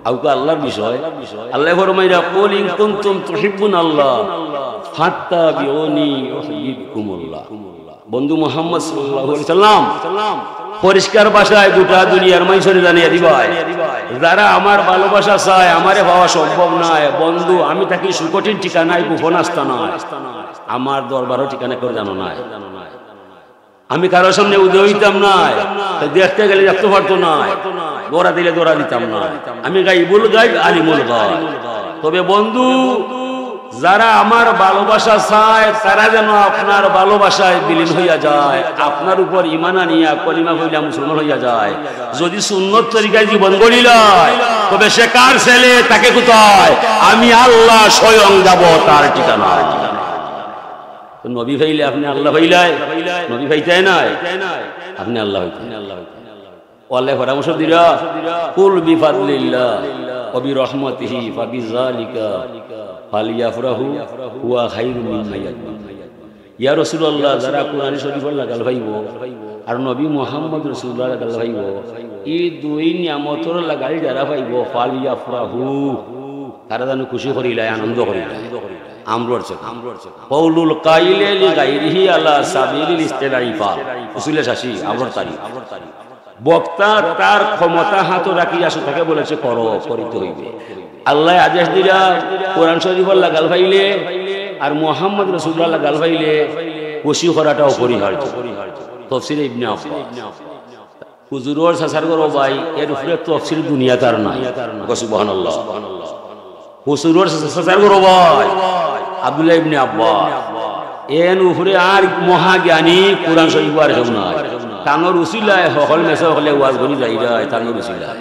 আউকা আল্লাহর বিষয় আল্লাহ ফরমাইরা কুল ইন কুনতুম তুহিব্বুনাল্লাহ ফাত্তাবিউনি ইউহিব্বুকুমুল্লাহ বন্ধু মুহাম্মদ সাল্লাল্লাহু আলাইহি সাল্লাম পরিষ্কার ভাষায় দুটা দুনিয়ার মানুষের জানিয়ে দিবাই যারা আমার ভালোবাসা চায় আমারে পাওয়া সম্ভব নয় বন্ধু আমি থাকি সুকঠিন ঠিকানায় গোপন আস্তানায় আমার দরবারও ঠিকানা করে জানো নাই আমি কারোর সামনে উদয় হইতাম না দেখতে গেলে দেখতে পারতো না দৌড়া দিলে দৌড়া দিতাম না আমি গাইবুল গাইব আলিমুল গাইব তবে বন্ধু যারা আমার ভালোবাসা চায় তারা যেন আপনার ভালোবাসায় বিলীন হইয়া যায় আপনার উপর ঈমান আনিয়া কলিমা কইলা মুসলমান হইয়া যায় যদি সুন্নত তরিকায় জীবন গড়িলায় তবে সে কার ছেলে তাকে কোথায় আমি আল্লাহ স্বয়ং যাব তার ঠিকানায় নবী ভাইলে আপনি আল্লাহ ভাইলাই নবী ভাইতাই নাই আপনি আল্লাহ হইতেন আল্লাহ পরামর্শ দিরা কুল বিফাদলিল্লাহ ওয়া বিরহমাতিহি ফাবিযালিকা ফালিয়াফরাহু হুয়া খায়রুম মিম্মা ইয়াজমাউন ইয়া রাসূলুল্লাহ যারা কোরআন শরীফের লাগাল ভাইব আর নবী মুহাম্মদ রাসূলুল্লাহ লাগাল ভাইব এই দুই নিয়ামতের লাগাল যারা ভাইব ফালিয়াফরাহু তারা যেন খুশি করিলাই আনন্দ করিলাই আমরর কওলুল কাইলি লিগাইরিহি আলা সাবিলিল ইস্তিলাইফা উসুলে শাসি আমরর তারিখ বক্তা তার ক্ষমতা হাতে রাখিয়া তাকে বলেছে করো করিতে হইবে আল্লাহ আদেশ দিলা কোরআন শরীফের লাগাল ভাইলে আর মুহাম্মদ রাসূলুল্লাহ লাগাল ভাইলে খুশি করাটাও অপরিহার্য তাফসীর ইবনে আব্বাস হুজুরর সাসার গরো ভাই এর উপরে তাফসীর দুনিয়া তার নাই সুবহানাল্লাহ হুজুরর সাসার গরো ভাই আব্দুল্লাহ ইবনে আব্বাস এর উপরে আর মহাজ্ঞানী কোরআন শরীফ আর কেউ নাই তানোর উসিলায় হল মেসে হলে ওয়াজ গনি যাই যায় তানোর উসিলায়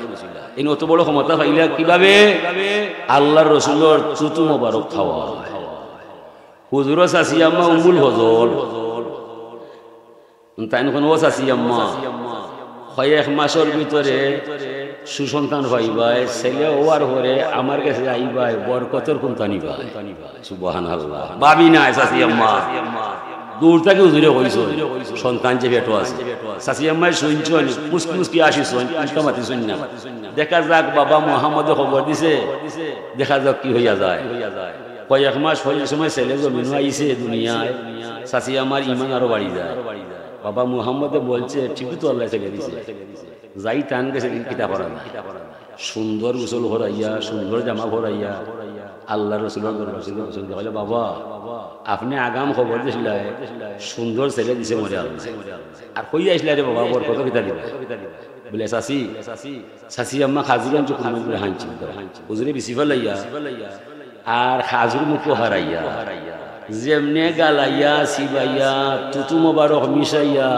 এই অত বড় ক্ষমতা পাইলা কিভাবে আল্লাহর রাসূলের চুতু মোবারক খাওয়া হুজুর চাচি আম্মা উম্মুল ফজল তাই নখন ও চাচি আম্মা কয়েক মাসের ভিতরে সুসন্তান পাইবাই ছেলে হওয়ার পরে আমার কাছে আইবাই বরকতের কোনটা নিবাই সুবহানাল্লাহ ভাবি নাই চাচি আম্মা দূর থেকে হুজুরে কইছ সন্তান যে বেটো আছে চাচি আম্মাই শুনছন মুস্কি মুস্কি আসিছন মাতি শুন না দেখা যাক বাবা মুহাম্মদে খবর দিছে দেখা যাক কি হইয়া যায় কয়েক মাস হইলে সময় ছেলে জমিন আইছে দুনিয়ায় চাচি আমার ঈমান আরো বাড়ি যায় বাবা মুহাম্মদে বলছে ঠিকই তো আল্লাহ ছেলে দিছে যাই টান গেছে কিতা করা না সুন্দর গোসল ভরাইয়া সুন্দর জামা ভরাইয়া আল্লাহ রাসূলের গোসল দেখাইলে বাবা আপনি আগাম খবর দিছিলেন সুন্দর ছেলে দিছে মরে আল্লাহ আর কই আইছিলা রে বাবা বরকত কিতা দিবা বলে চাচি চাচি আম্মা খাজুরান চোখ করে হাঁচি হুজুরে বিসি ফেলাইয়া আর খাজুর মুখ হারাইয়া যেমনে গালাইয়া সিবাইয়া তুতু মোবারক মিশাইয়া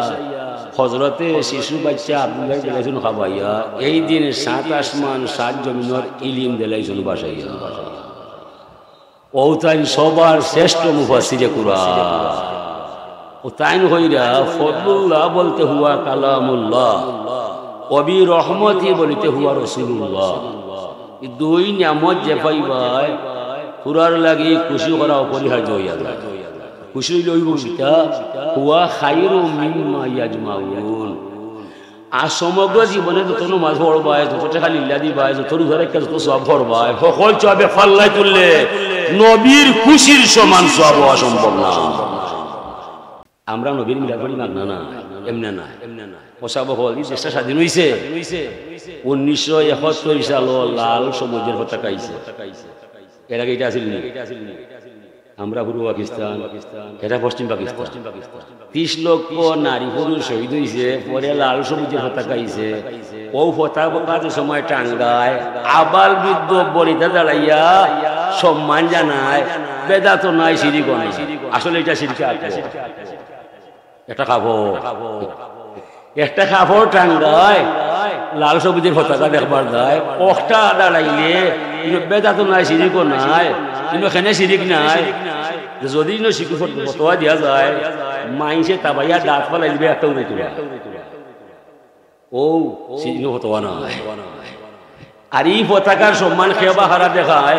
হযরতে শিশু বাচ্চা আব্দুল্লাহ দিলাইছুন খাবাইয়া এই দিন 7 আসমান 7 জমিনের ইলম দিলাইছুন বাসাইয়া ও তাই সবার শ্রেষ্ঠ মুফাসসিরে কুরআন ও তাই হইরা ফদলুল্লাহ বলতে হুয়া কালামুল্লাহ ওয়া বিরহমতি বলতে হুয়া রাসূলুল্লাহ এই দুই নিয়ামত যে পাইবাই পুরার লাগি খুশি করা অপরিহার্য হইয়া যায় খুশি লইব কিতা হুয়া খায়রুম মিম্মা ইয়াজমাউন আর সমগ্র জীবনে যত নামাজ পড়বাই যত টাকা লিল্লাহ দিবাই যত রোজা রাখা যত সওয়াব করবাই সকল সওয়াবে ফাল্লাই তুললে নবীর খুশির সমান সওয়াব হওয়া সম্ভব না। আমরা নবীর মিলাদ করি মাগনা না, এমনে না। পোশাব হল দেশটা স্বাধীন হইছে 1971 সালে লাল সমুদ্রের পতাকা আইছে। এর আগে এটা আছিল না, আমরা পূর্ব পাকিস্তান, এটা পশ্চিম পাকিস্তান। 30 লক্ষ নারী পুরুষ শহীদ হয়েছে, পরে লাল সমুদ্রের পতাকা আইছে। ও পতাকা যে সময় টাঙ্গায় আবাল বৃদ্ধ বনিতা দাঁড়াইয়া সম্মান জানায়, বেদাত নাই, শিরিক নাই। আসলে এটা শিরকে একটা কাপড় টাঙ্গায় লাল সবুজের পতাকা দেখবার যায়, ওটা দাঁড়াইলে বেদাত নাই, শিরিক নাই, কিন্তু এখানে শিরিক নাই। যদি শিশু ফটোয়া দিয়া যায়, মাইসে তাবাইয়া দাঁত ফেলাই দিবে, একটা উড়ে তুলে ও শিরিক ফটোয়া নয়। আর এই পতাকার সম্মান খেবা হারা দেখায়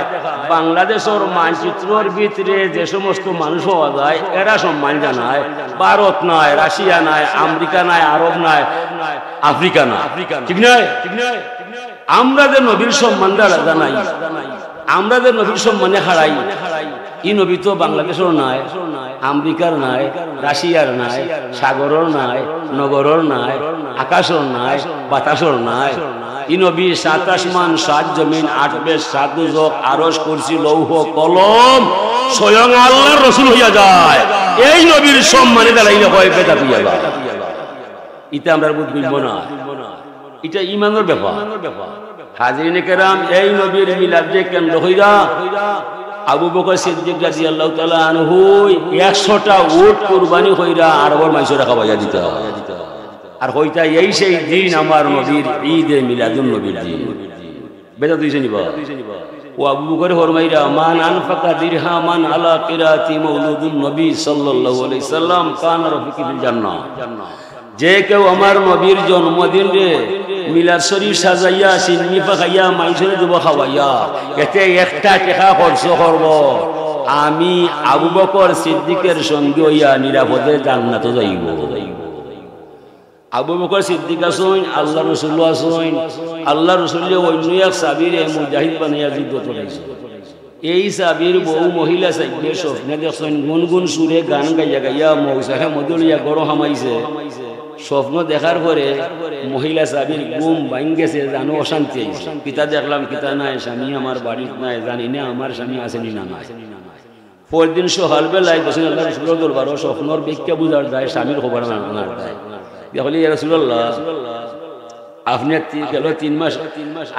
বাংলাদেশের মানচিত্রের ভিতরে যে সমস্ত মানুষ হওয়া যায়, এরা সম্মান জানায়। ভারত নাই, রাশিয়া নাই, আমেরিকা নাই, আরব নাই, আফ্রিকা নাই, ঠিক নয়? আমরা যে নবীর সম্মান জানাই, আমরা যে নবীর সম্মানে হারাই, এই নবী তো বাংলাদেশের নাই, আমেরিকার নাই, রাশিয়ার নাই, সাগরের নাই, নগরের নাই, আকাশের নাই, বাতাসের নাই। এই নবী 7 আসমান 7 জমিন 8 বেশ 7 দুজক আরশ কুরসি লৌহ কলম স্বয়ং আল্লাহর রাসূল হইয়া যায়। এই নবীর সম্মানে দাঁড়াইলে হয় বেদাত হইয়া যায়। এটা আমরা বুঝব না, এটা ঈমানের ব্যাপার। হাজিরিনে কেরাম, এই নবীর মিলাদ যে কেন্দ্র হইরা আবু বকর সিদ্দিক রাদিয়াল্লাহু তাআলা আনহু 100টা উট কুরবানি কইরা আরবের মানুষেরা খাওয়াইয়া দিত। আর হইতা এই সেই দিন আমার নবীর ঈদে মিলাদুন নবীর দিন। বেদা দুইছে নিবা ও আবু বকর ফরমাইরা, মান আনফাকা দিরহামান আলা কিরাতি মাউলুদুন নবী সাল্লাল্লাহু আলাইহি সাল্লাম কানা রফিকি ফিল জান্নাহ। যে কেউ আমার নবীর জন্মদিন রে মিলাদ শরীফ সাজাইয়া সিন্নি পাকাইয়া মাইসরে দিব খাওয়াইয়া, এতে একটা টাকা খরচ করব, আমি আবু বকর সিদ্দিকের সঙ্গে হইয়া নিরাপদে জান্নাতে যাইব। আবু বকর সিদ্দিক আছেন, আল্লাহ রাসূল আছেন, আল্লাহ রাসূলের অন্য এক সাহাবীরে মুজাহিদ বানাইয়া যুদ্ধ করাইছে। এই সাহাবীর বহু মহিলা সাইকে স্বপ্নে দেখছেন গুনগুন সুরে গান গাইয়া গাইয়া মৌসাহে মদুলিয়া গরো হামাইছে। স্বপ্ন দেখার পরে মহিলা সাহাবীর ঘুম ভাঙ গেছে, জানো অশান্তি আইছে। পিতা দেখলাম কিতা নাই, স্বামী আমার বাড়ির নাই, জানি না আমার স্বামী আসেনি না নাই। পরদিন সকালবেলায় বসেন আল্লাহ রাসূলের দরবারে, স্বপ্নর ব্যাখ্যা বুঝার যায়, স্বামীর খবর আনার যায়। দেখলি ইয়া রাসূলুল্লাহ, আপনি 3 মাস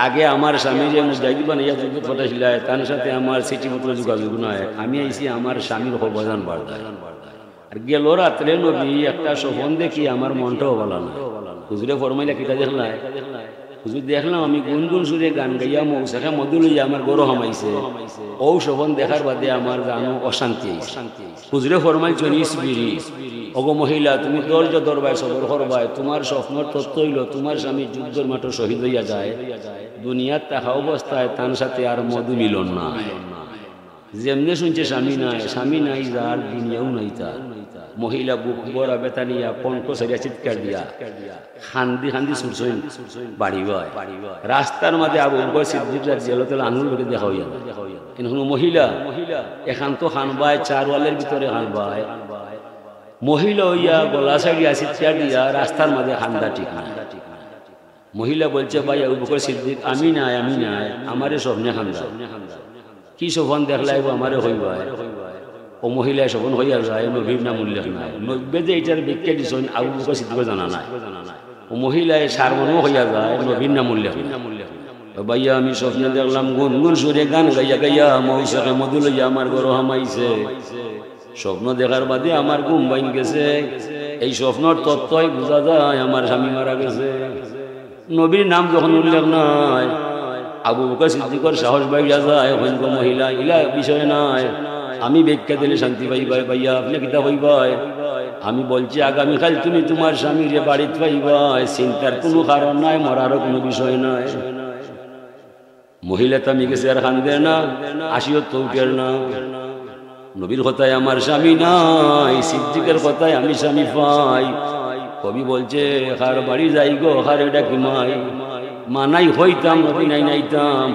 আগে আমার স্বামী যে মুজাহিদ বানাইয়া যুদ্ধ পাঠাইছিল, তার সাথে আমার চিঠিপত্র যোগাযোগ নাই, আমি আইছি আমার স্বামীর খবর জানবার যায়। আর গেল রাত্রে নবী একটা স্বপ্ন দেখি আমার মনটাও ভালো না। হুজুরে ফরমাইলা, কিতা দেখলাই? হুজুর দেখলাম আমি গুনগুন সুরে গান গাইয়া মৌসাখা মধু লইয়া আমার গরু হামাইছে। ও স্বপ্ন দেখার বাদে আমার জানো অশান্তি আইছে। হুজুরে ফরমাইছেন, ইসবিরি, ওগো মহিলা, তুমি ধৈর্য ধরবাই, সবর করবাই। তোমার স্বপ্নের তত্ত্ব হইল তোমার স্বামী যুদ্ধের মাঠে শহীদ হইয়া যায়, দুনিয়ার থাকা অবস্থায় তার সাথে আর মধু মিলন না। যেমনে শুনছে স্বামী নাই, স্বামী নাই যার, দুনিয়াও নাই তার। মহিলা বুক বড়া বেতা নিয়া কণ্ঠ সারিয়া চিৎকার দিয়া খান্দি খান্দি ছুটছেন বাড়ি হয়। রাস্তার মাঝে আবু বকর সিদ্দিক রাদিয়াল্লাহু তাআলা আনহুর লোকে দেখা হইয়া কিন্তু মহিলা এখান তো খানবায় 4 ওয়ালের ভিতরে খানবায় মহিলা হইয়া গলা সারিয়া চিৎকার দিয়া রাস্তার মাঝে খান্দা ঠিক না। মহিলা বলছে, ভাই আবু বকর সিদ্দিক, আমি নাই আমারে স্বপ্নে খান্দা। কি স্বপ্ন দেখলাই আমারে হইবাই? ও মহিলা স্বপ্ন হইয়া যায়, নবীর নাম উল্লেখ নাই। নব্বে যে এটার ব্যাখ্যা দিচ্ছেন আবু বকর সিদ্দিক জানা নাই। ও মহিলায় সারমর্ম হইয়া যায়, নবীর নাম উল্লেখ নাই। ভাইয়া আমি স্বপ্নে দেখলাম গুনগুন সুরে গান গাইয়া গাইয়া মৌসাকে মধু লইয়া আমার গরু হামাইছে। স্বপ্ন দেখার বাদে আমার ঘুম ভাঙ গেছে। এই স্বপ্নর তত্ত্বই বোঝা যায় আমার স্বামী মারা গেছে। নবীর নাম যখন উল্লেখ নাই, আবু বকর সিদ্দিকের সাহস বাইরা যায়। মহিলা ইলা বিষয় নাই, আমি ব্যাখ্যা দিলে শান্তি পাইবাই। ভাইয়া আপনি কিতা হইবাই? আমি বলছি আগামীকাল তুমি তোমার স্বামীর বাড়িতে পাইবাই, চিন্তার কোনো কারণ নাই, মরারও কোনো বিষয় নাই। মহিলা তো আমি গেছে আর খান্দে না, আসিও তৌকের না। নবীর কথায় আমার স্বামী নাই, সিদ্দিকের কথায় আমি স্বামী পাই। কবি বলছে, হার বাড়ি যাই গো হার এটা কি মাই, মানাই হইতাম নবী নাই নাইতাম,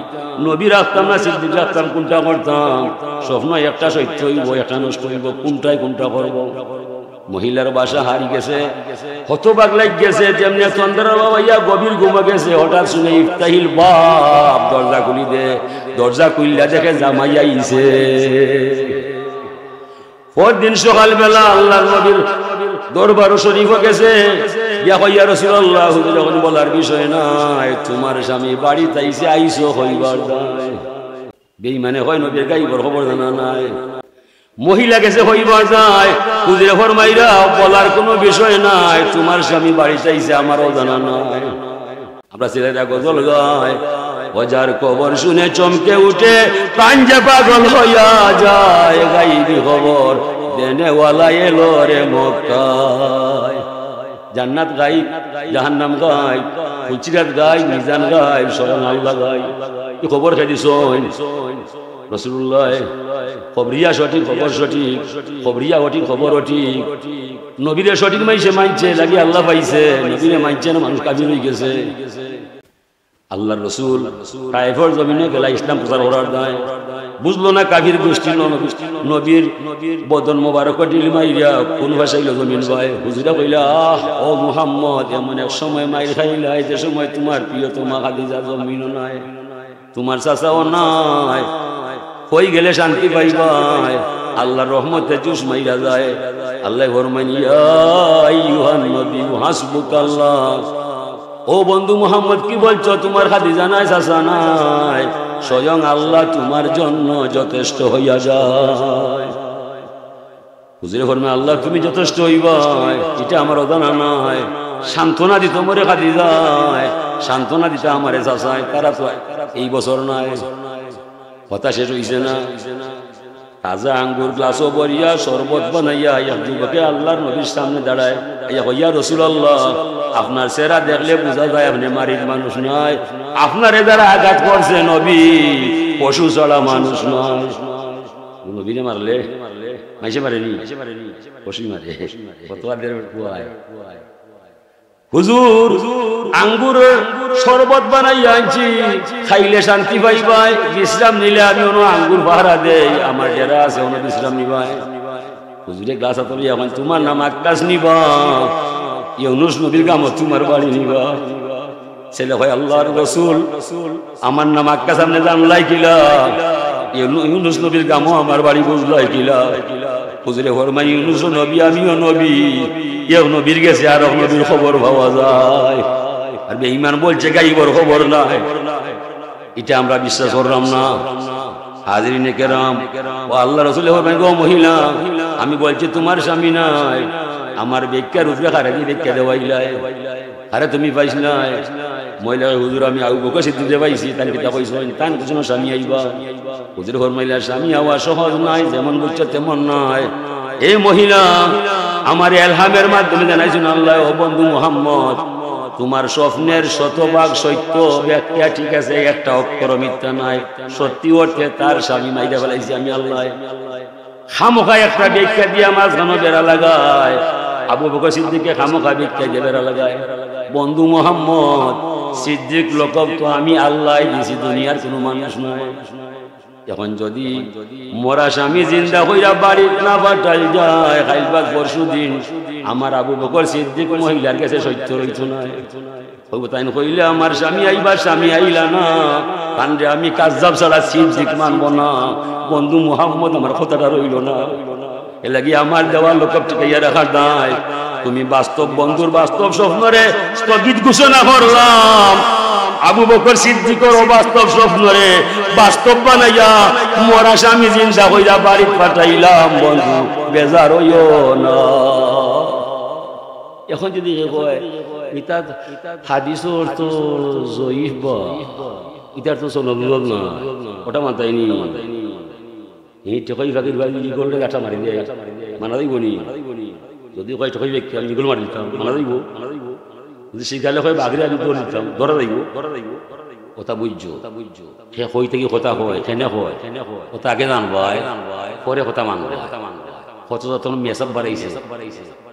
নবী রাখতাম না সিদ্দিক রাখতাম, কোনটা করতাম? স্বপ্ন একটা সত্য হইব, একটা নষ্ট হইব, কোনটাই কোনটা করব? মহিলার বাসা হারি গেছে, হতবাক লাগ গেছে, যেমনি চন্দ্রের বাবা ইয়া গভীর ঘুমে গেছে, হঠাৎ শুনে ইফতাহিল বাপ, দরজা খুলি দে। দরজা খুললা দেখে জামাই আইছে। পরদিন সকালবেলা আল্লাহর নবীর দরবার শরীফে গেছে, ইয়া কইয়া রাসূলুল্লাহ, হুজুর যখন বলার বিষয় নাই, তোমার স্বামী বাড়িতে আইছে, আইছো হইবার দায়। বেঈমানে হয় নবীর গাইবর খবর জানা নাই। মহিলা গেছে হইবার যায়, হুজুরে ফরমাইরা বলার কোনো বিষয় নাই, তোমার স্বামী বাড়িতে আইছে, আমারও জানা নাই। আমরা ছেলেরা গজল গায়, ওজার খবর শুনে চমকে উঠে পাঞ্জা পাগল হইয়া যায়, গাইবি খবর দেনেওয়ালা এলো রে মক্কায়। জান্নাত গাইব, জাহান্নাম গাইব, ফুলসিরাত গাইব, মিজান গাইব, স্বয়ং আল্লাহ গাইব। এই খবর খেয়ে দিছেন রাসূলুল্লাহ। খবরিয়া সঠিক, খবর সঠিক, খবরিয়া সঠিক, খবর সঠিক। নবীরে সঠিক মাইছে, মানছে লাগি আল্লাহ পাইছে, নবীরে মানছে না, মানুষ কাফির হয়ে গেছে। আল্লাহর রাসূল তায়েফের জমিনে গেলা ইসলাম প্রচার করার দায়, বুঝলো না কাফির গোষ্ঠী নবীর বদন মোবারক ঢিল মাইরা কোন ভাষাইল জমিন ভাই। হুজুরা কইলা, ও মুহাম্মদ, এমন এক সময় মাইর খাইলা, যে সময় তোমার প্রিয় তোমা খাদিজা জমিনও নাই, তোমার চাচাও নাই, কই গেলে শান্তি পাইবাই? আল্লাহর রহমতে জুস মাইরা যায়। আল্লাহ ফরমান, ইয়া আইয়ুহান নবী হাসবুকাল্লাহ, ও বন্ধু মুহাম্মদ কি বলছো? তোমার খাদিজা নাই, চাচা নাই, স্বয়ং আল্লাহ তোমার জন্য যথেষ্ট হইয়া যায়। হুজুরে ফরমান, আল্লাহ তুমি যথেষ্ট হইবাই, এটা আমার অজানা নাই। সান্ত্বনা দিত মরে খাদিজায়, সান্ত্বনা দিতে আমারে চাচায়, তারা তো এই বছর নাই। কথা শেষ হইছে না? তাজা আঙ্গুর গ্লাসও বরিয়া শরবত বানাইয়া এক যুবকে আল্লাহর নবীর সামনে দাঁড়ায়, ইয়া রাসূলুল্লাহ, আপনার চেহারা দেখলে বোঝা যায় আপনি মারির মানুষ নয়, আপনারে যারা আঘাত করছে নবী পশু ছাড়া মানুষ নয়। নবীরে মারলে মাইসে মারেনি, পশুই মারে। কতবার কুয়ায় হুজুর আঙ্গুর শরবত বানাইয়া আনছি, খাইলে শান্তি পাইবাই, বিশ্রাম নিলে আমি অন্য আঙ্গুর পাহারা দেই, আমার ডেরা আছে অন্য বিশ্রাম নিবাই। হুজুরে গ্লাস হাতলি, এখন তোমার নাম আকাশ নিবা, ইউনুস নবীর গাম তোমার বাড়ি নিবা। ছেলে হয় আল্লাহর রাসূল, আমার নাম আকাশ, আপনি জানলাই কিলা? ইউনুস নবীর গামও আমার বাড়ি বুঝলাই কিলা? হুজুরে ফরমাই, ইউনুস নবী, আমিও নবী, এও নবীর গেছে আর নবীর খবর পাওয়া যায়। আর বেঈমান বলছে গাইবর খবর নাই, এটা আমরা বিশ্বাস করলাম না। হাজিরিনে কেরাম, ও আল্লাহ রাসূল ফরমাই, গো মহিলা, আমি বলছি তোমার স্বামী নাই, আমার ভিক্ষার উপরে হারে দিয়ে ভিক্ষা দেওয়াইলাই, আরে তুমি পাইছ নাই? মহিলা, হুজুর আমি আবু বকর সিদ্দিক পাইছি, তার কিতা কইছো? তান কিছু না, স্বামী আইবা। হুজুর ফরমাইলা, স্বামী হওয়া সহজ নাই, যেমন বলছো তেমন নাই। এই মহিলা আমার এলহামের মাধ্যমে জানাইছেন আল্লাহ, ও বন্ধু মুহাম্মদ, তোমার স্বপ্নের শতভাগ সত্য ব্যাখ্যা ঠিক আছে, একটা অক্ষর মিথ্যা নাই। সত্যি অর্থে তার স্বামী মাইরা ফেলাইছি আমি আল্লাহ। খামোখা একটা ব্যাখ্যা দিয়ে আমার যেন বেড়া লাগায়, আবু বকর সিদ্দিককে খামোখা ব্যাখ্যা দিয়ে বেড়া লাগায়। বন্ধু মুহাম্মদ সিদ্দিক লকব তো আমি আল্লাহ দিছি, দুনিয়ার কোনো মানুষ নয়। এখন যদি মরা স্বামী জিন্দা হইয়া বাড়ি না পাঠাই যায়, খাইলবাদ পরশু দিন আমার আবু বকর সিদ্দিক মহিলার কাছে সত্য রইত না। তাই কইলে আমার স্বামী আইবা, স্বামী আইলা না, কান্দে আমি কাজ্জাব ছাড়া সিদ্দিক মানব না। বন্ধু মুহাম্মদ আমার কথাটা রইল না, এ লাগি আমার দেওয়া লকব টিকাইয়া রাখার দায়। তুমি বাস্তব বন্ধুর বাস্তব স্বপ্নরে স্থগিত ঘোষণা করলাম, আবু বকর সিদ্দিকের বাস্তব স্বপ্নরে বাস্তব বানাইয়া মরা স্বামী জিন্দা হইয়া বাড়ি পাঠাইলাম। বন্ধু বেজার হইও না। এখন যদি ইতা হাদিসর তো জয়ীফ বা ইতার তো সনদ না, ওটা মানতাইনি। এই টেকই ফাঁকির ভাই ই করলে গাছা মারি দিয়ে মানা দিব নি? যদি কয় টেকই ব্যক্তি আমি ইগুলো মারি দিতাম, মানা দিব। যদি শিখালে হয় বাঘরে আমি দৌড় দিতাম, ধরা যাইব। কথা বুঝছো? সে কই থেকে কথা হয়, কেনে হয়, কথা আগে জানবাই, পরে কথা মানবে। কত যতন মেসআপ বাড়াইছে,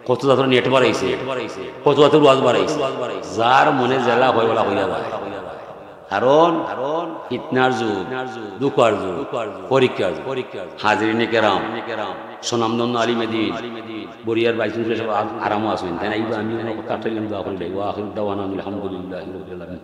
কত যতন নেট বাড়াইছে, কত যত ওয়াজ বাড়াইছে, যার মনে জেলা হয় ওলা হইয়া যায়। কারণ ফিতনার যুগ, দুঃখার যুগ, পরীক্ষার যুগ। হাজিরিনে কেরাম, সোনামদন্য আলিমে দিন, বরিয়ার বাইসুন সব আরামও আসবেন তাই না? আমি কাটাইলাম দোয়া করি, ওয়া আখির দাওয়ানা আলহামদুলিল্লাহি রাব্বিল আলামিন।